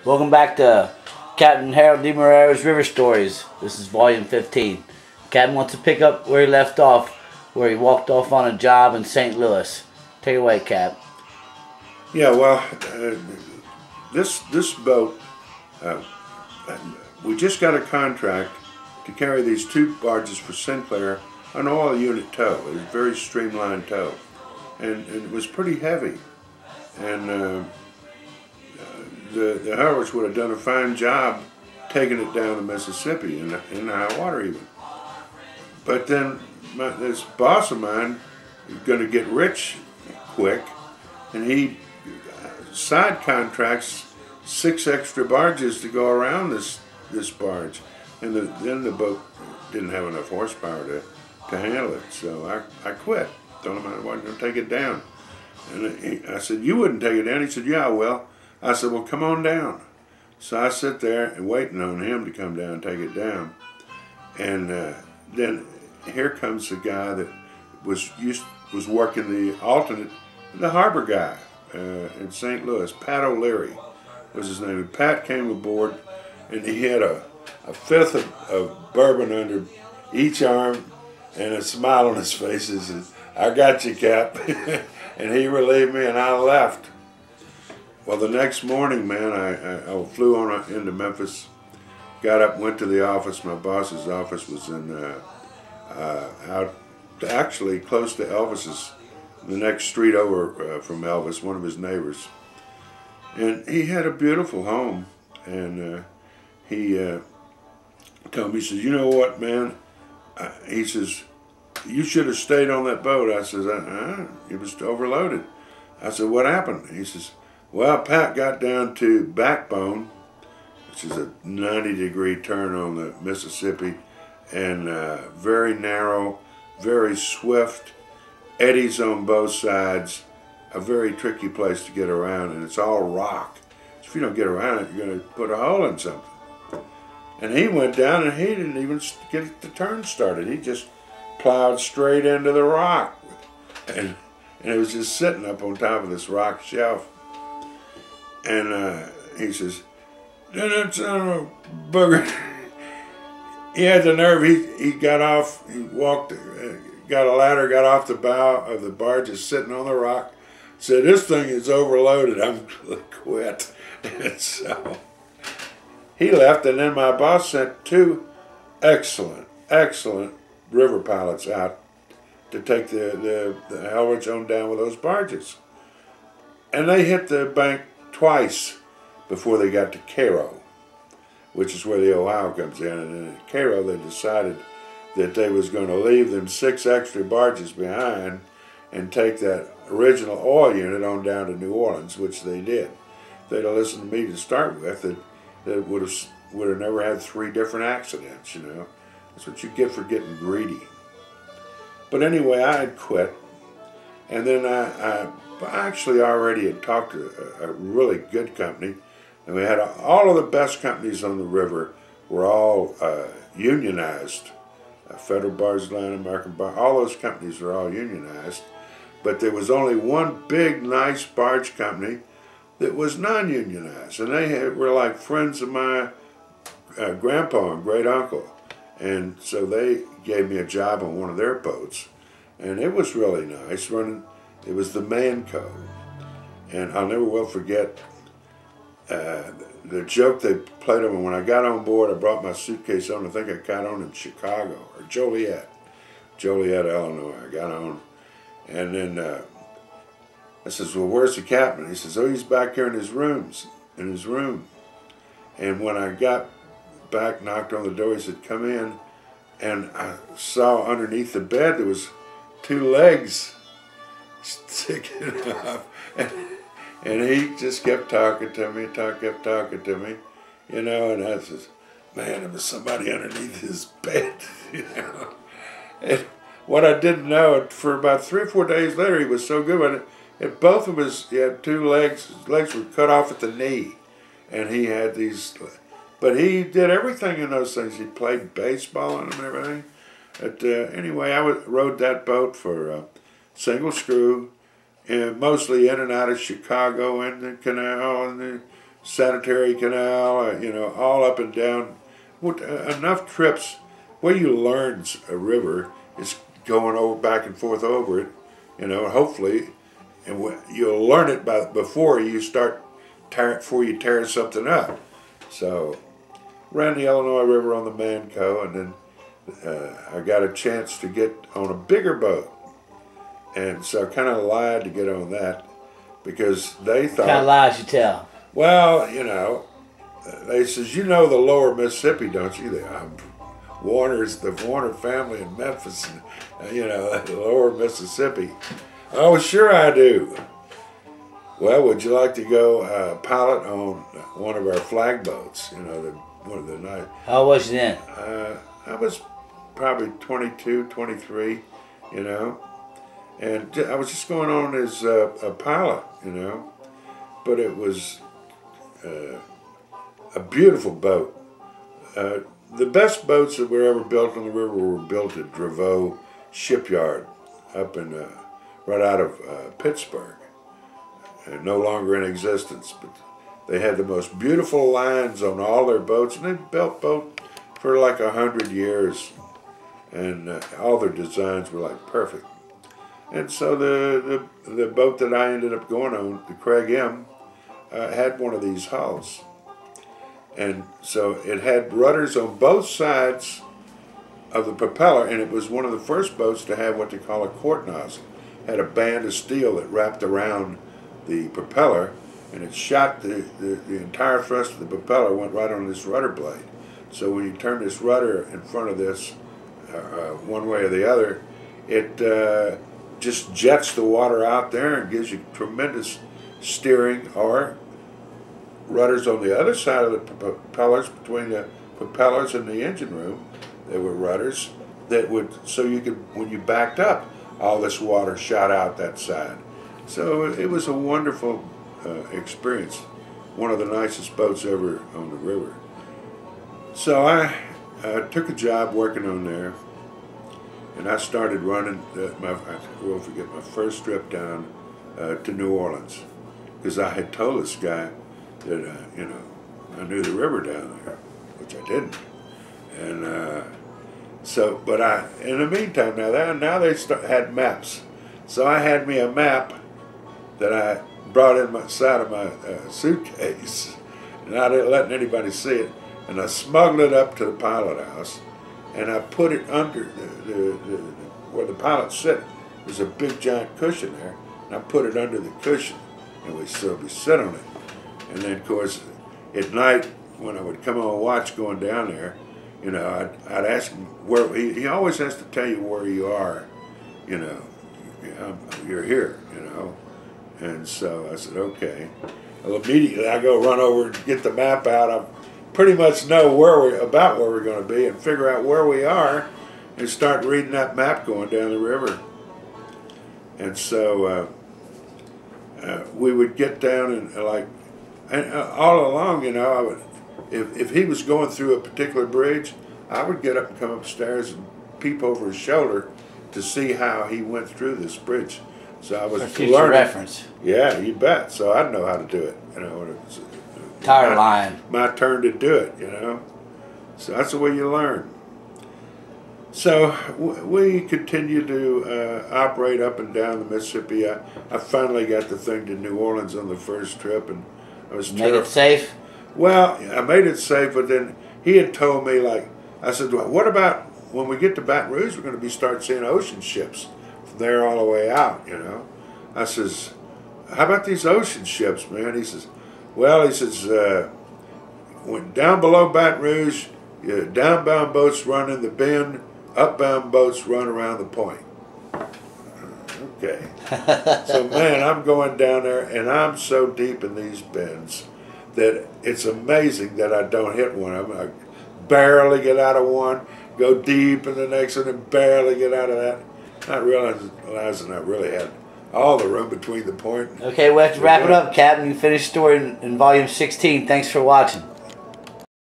Welcome back to Captain Harold DeMarrero's River Stories. This is volume 15. Captain wants to pick up where he left off, where he walked off on a job in St. Louis. Take it away, Cap. Yeah, well, this boat, we just got a contract to carry these two barges for Sinclair on oil unit tow. It was a very streamlined tow, and it was pretty heavy. And the Howards would have done a fine job taking it down the Mississippi in high water even. But then this boss of mine is going to get rich quick, and he side contracts 6 extra barges to go around this barge, and then the boat didn't have enough horsepower to handle it. So I quit. Told him I wasn't going to take it down. And I said, "You wouldn't take it down?" He said, "Yeah, I will." I said, "Well, come on down." So I sit there and waiting on him to come down and take it down. And then here comes the guy that was working the alternate, the harbor guy in St. Louis. Pat O'Leary was his name. And Pat came aboard, and he had a fifth of bourbon under each arm and a smile on his face. He said, "I got you, Cap." And he relieved me, and I left. Well, the next morning, man, I flew on into Memphis, got up, went to the office. My boss's office was in out actually close to Elvis's, the next street over from Elvis, one of his neighbors. And he had a beautiful home, and he told me, he says, "You know what, man?" He says, "You should have stayed on that boat." I says, "It was overloaded." I said, "What happened?" He says, "Well, Pat got down to Backbone, which is a 90-degree turn on the Mississippi, and very narrow, very swift, eddies on both sides, a very tricky place to get around, and it's all rock. So if you don't get around it, you're going to put a hole in something." And he went down, and he didn't even get the turn started. He just plowed straight into the rock, and it was just sitting up on top of this rock shelf. And he says, "That son of a booger." He had the nerve. He got off. He walked, got a ladder, got off the bow of the barge, just sitting on the rock. Said, "This thing is overloaded. I'm gonna quit." And so he left, and then my boss sent 2 excellent river pilots out to take the Howards on down with those barges. And they hit the bank twice before they got to Cairo, which is where the Ohio comes in. And then at Cairo, they decided that they was going to leave them 6 extra barges behind and take that original oil unit on down to New Orleans, which they did. If they'd have listened to me to start with, that would have never had 3 different accidents, you know. That's what you get for getting greedy. But anyway, I had quit, and then I actually already had talked to a really good company, and we had all of the best companies on the river were all unionized. Federal Barge Line, American Barge, all those companies were all unionized, but there was only one big, nice barge company that was non-unionized, and they were like friends of my grandpa and great uncle. And so they gave me a job on one of their boats, and it was really nice running. It was the Man Cove, and I'll never will forget the joke they played on me. When I got on board, I brought my suitcase on. I think I got on in Chicago or Joliet, Illinois. I got on, and then I says, "Well, where's the captain?" He says, "Oh, he's back here in his room." And when I got back, knocked on the door, he said, "Come in," and I saw underneath the bed there was 2 legs sticking up, and he just kept talking to me, kept talking to me, you know, and I says, "Man, there was somebody underneath his bed," you know. And what I didn't know, for about 3 or 4 days later, he was so good, and both of he had 2 legs, his legs were cut off at the knee, and he had these. But he did everything in those things. He played baseball on them and everything. But anyway, I rode that boat for single screw, mostly in and out of Chicago and the canal and the sanitary canal, you know, all up and down. Enough trips where you learn a river is going over back and forth over it, you know, hopefully, and you'll learn it before you start before you tear something up. So ran the Illinois River on the Manco, and then I got a chance to get on a bigger boat, and so I kind of lied to get on that because they thought. What kind of lies you tell? Well, you know, they says, you know the lower Mississippi, don't you? The Warner family in Memphis, and, you know, the lower Mississippi. Oh, sure I do. Well, would you like to go pilot on one of our flag boats? You know, one of the night. How was you then? I was probably 22, 23, you know, and I was just going on as a pilot, you know, but it was a beautiful boat. The best boats that were ever built on the river were built at Draveau Shipyard up in right out of Pittsburgh. No longer in existence, but they had the most beautiful lines on all their boats, and they built boats for like 100 years, and all their designs were like perfect. And so the boat that I ended up going on, the Craig M, had one of these hulls. And so it had rudders on both sides of the propeller, and it was one of the first boats to have what they call a quart nozzle. It had a band of steel that wrapped around the propeller, and it shot the entire thrust of the propeller went right on this rudder blade. So when you turn this rudder in front of this one way or the other, it just jets the water out there and gives you tremendous steering. Or rudders on the other side of the propellers, between the propellers and the engine room, there were rudders that would, so you could, when you backed up, all this water shot out that side. So it was a wonderful experience. One of the nicest boats ever on the river. So I took a job working on there, and I started running, I won't forget, my first trip down to New Orleans, because I had told this guy that, you know, I knew the river down there, which I didn't. And so, but in the meantime, now they had maps. So I had me a map that I brought in my side of my suitcase, and I didn't let anybody see it. And I smuggled it up to the pilot house, and I put it under where the pilots sit. There's a big giant cushion there, and I put it under the cushion, and we sit on it. And then, of course, at night when I would come on watch going down there, you know, I'd ask him where. He always has to tell you where you are, you know. You're here, you know. And so I said, okay. Well, immediately I go run over and get the map out. I pretty much know where we're going to be, and figure out where we are, and start reading that map going down the river. And so we would get down and all along, you know, if he was going through a particular bridge, I would get up and come upstairs and peep over his shoulder to see how he went through this bridge. So I was learning. Reference. Yeah, you bet. So I'd know how to do it. You know, when it was tire line. My turn to do it. You know, so that's the way you learn. So we continued to operate up and down the Mississippi. I finally got the thing to New Orleans on the first trip, and I was Made it safe? Well, I made it safe, but then he had told me, like, I said, well, what about when we get to Baton Rouge, we're going to start seeing ocean ships from there all the way out, you know. I says, how about these ocean ships, man? He says, well, he says, when down below Baton Rouge, downbound boats run in the bend, upbound boats run around the point. Okay. So, man, I'm going down there, and I'm so deep in these bends that it's amazing that I don't hit one of them. I barely get out of one, go deep in the next one, and barely get out of that. Not realizing I really had all the room between the point. Okay, we have to wrap it up, Captain. You finished story in volume 16. Thanks for watching.